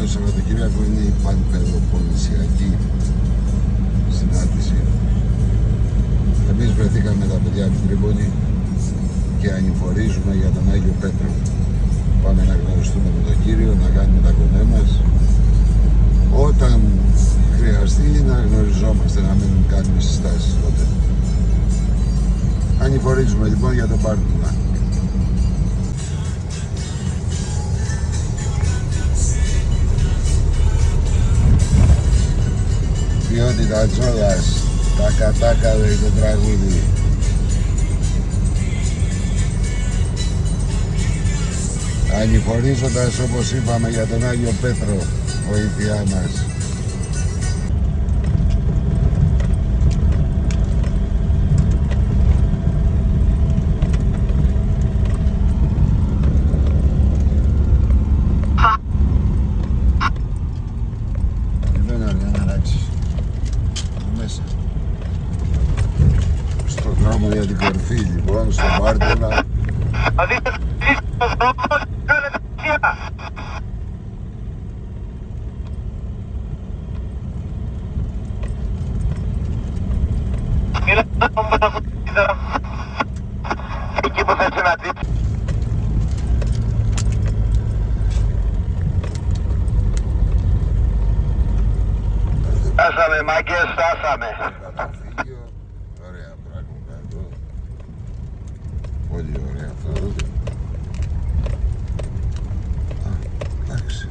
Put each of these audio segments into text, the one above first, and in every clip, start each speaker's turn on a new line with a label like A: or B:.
A: το Σαββατοκύριακο είναι η πανπεδοπολισιακή συνάντηση. Εμείς βρεθήκαμε τα παιδιά από την Τρίπολη και ανηφορίζουμε για τον Άγιο Πέτρο. Πάμε να γνωριστούμε με τον Κύριο, να κάνουμε τα κονέ μας. Όταν χρειαστεί να γνωριζόμαστε, να μην κάνουμε συστάσεις τότε. Ανηφορίζουμε λοιπόν για τον Πάρντουνα. Ποιότητα Τζόλας, τάκα λέει το τραγούδι. Ανηφορίζοντας, όπως είπαμε, για τον Άγιο Πέτρο, βοήθειά μας. Δεν είναι να αλλάξεις. Μέσα. Στον δρόμο για την κορφή, λοιπόν, στον Πάρντουνα.
B: Εκεί που θα συναντήσει. Στάσαμε μάγκες, στάσαμε.
A: Καταφύγιο, ωραία πράγματα εδώ. Πολύ ωραία αυτό εδώ. Εντάξει,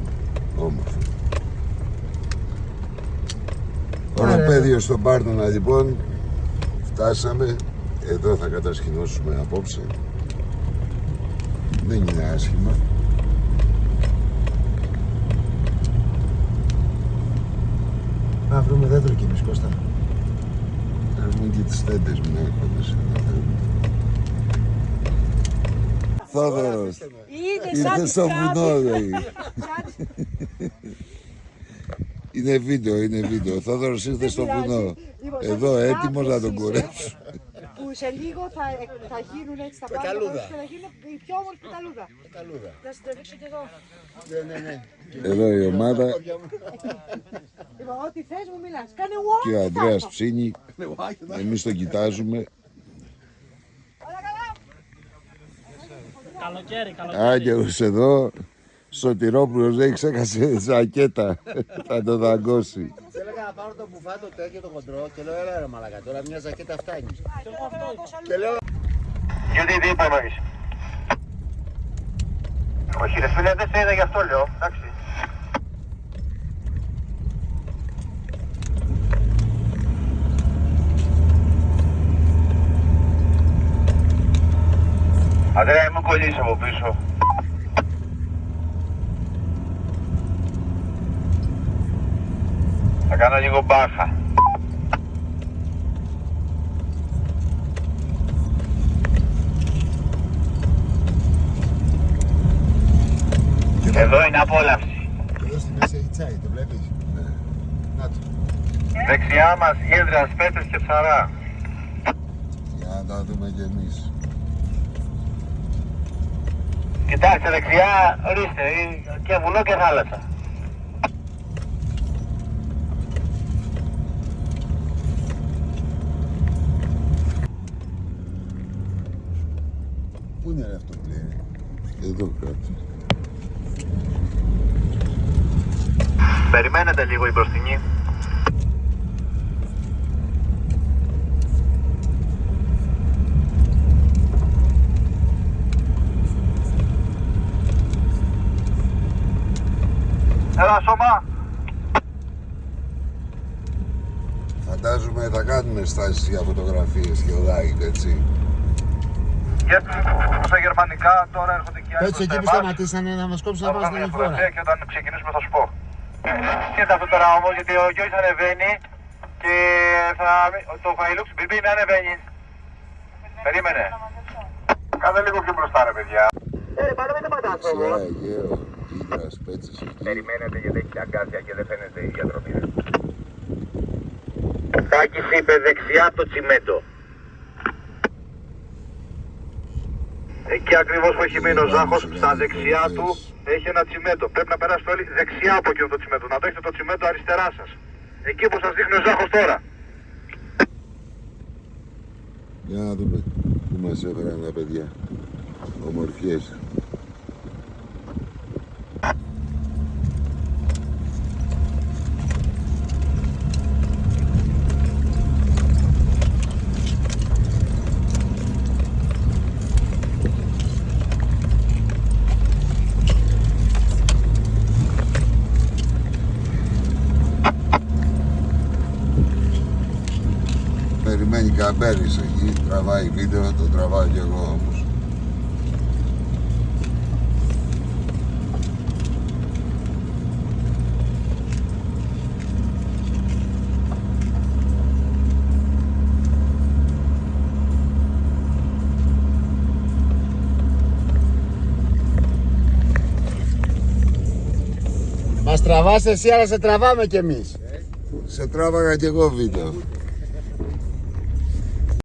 A: όμορφο. Οροπέδιο στον Πάρντουνα λοιπόν. Φτάσαμε. Εδώ θα κατασκηνώσουμε απόψε. Δεν είναι άσχημα.
C: Να βρούμε δέντρο κι εμείς, Κώστα.
A: Έχουν και τις τέντες μου έρχονται. Θόδωρος, ήρθε στο βουνό, λέει. Είναι βίντεο, είναι βίντεο. Ο Θόδωρος ήρθε στο βουνό. Εδώ έτοιμος να τον κουρέψω.
D: Που σε λίγο θα γίνουν έτσι τα πράγματα και θα γίνει η πιο όμορφη πεταλούδα. Να σας τραβήξω κι εγώ.
A: Εδώ η ομάδα
D: Λοιπόν, ό,τι θες μου μιλάς. Κάνε walk.
A: και ο Ανδρέας ψήνει. Εμείς τον κοιτάζουμε.
D: Όλα καλά.
E: Καλοκαίρι.
A: Άγγελος εδώ. Σωτηρόπουλος λέει ξέχασε ζακέτα. Θα το δαγκώσει.
C: Έλεγα να πάρω το μπουφάτο τέτοιο το χοντρό και λέω έλα ρε μαλακά, τώρα μια ζακέτα φτάνει.
B: Και λέω... Γιατί τι είπα εννοείς. Όχι ρε φίλε, δεν σε είδα γι' αυτό λέω, εντάξει. Ανδρέα, είμαι κολλήσει από πίσω. Θα κάνω λίγο μπάχα. Εδώ είναι απόλαυση.
C: Εδώ στη μέση έχει τσάι, το βλέπεις.
A: Ναι.
C: Να το.
B: Δεξιά μας Γέλδρας, Πέτρες και Ψαρά.
A: Για να τα δούμε κι εμείς.
B: Κοιτάξτε δεξιά, ορίστε, και βουνό και θάλασσα.
A: Πού είναι ρε αυτό πλήρη. Εδώ κάτω.
B: Περιμένετε λίγο η μπροστινή. Έλα σώμα.
A: Φαντάζομαι θα κάνουμε στάσεις για φωτογραφίες και like, έτσι.
B: Και στα γερμανικά τώρα έρχονται και άλλοι.
C: Έτσι εκεί που σταματήσανε να μας κόψουν να πάνε στην φορά.
B: Και όταν ξεκινήσουμε θα σου πω. Κοίτα αυτό τώρα όμως, γιατί ο Γιώργης ανεβαίνει και το Hilux BB με ανεβαίνει. Περίμενε. Κάνε λίγο πιο μπροστά ρε παιδιά. Πάνω με το πατάσο.
A: Ξέρα, Αιγαίο, Ήγρας, Πέτσες εκεί.
B: Περιμένετε γιατί έχει αγκάθια και δεν φαίνεται η διαδρομή. Τάκης είπε δεξιά από το τσιμέντο. Εκεί ακριβώς που έχει μείνει ο Ζάχος, στα δεξιά του έχει ένα τσιμέντο. Πρέπει να περάσετε όλοι δεξιά από εκείνο το τσιμέντο. Να το έχετε το τσιμέντο αριστερά σας. Εκεί που σας δείχνει ο Ζάχος τώρα.
A: Για να δούμε που μας έφεραν τα παιδιά. Ομορφιές. Περιμένει Καμπέρης εκεί, τραβάει βίντεο, το τραβάω κι εγώ όμως.
C: Μας τραβάς εσύ, αλλά σε τραβάμε κι εμείς.
A: Σε τράβαγα κι εγώ βίντεο.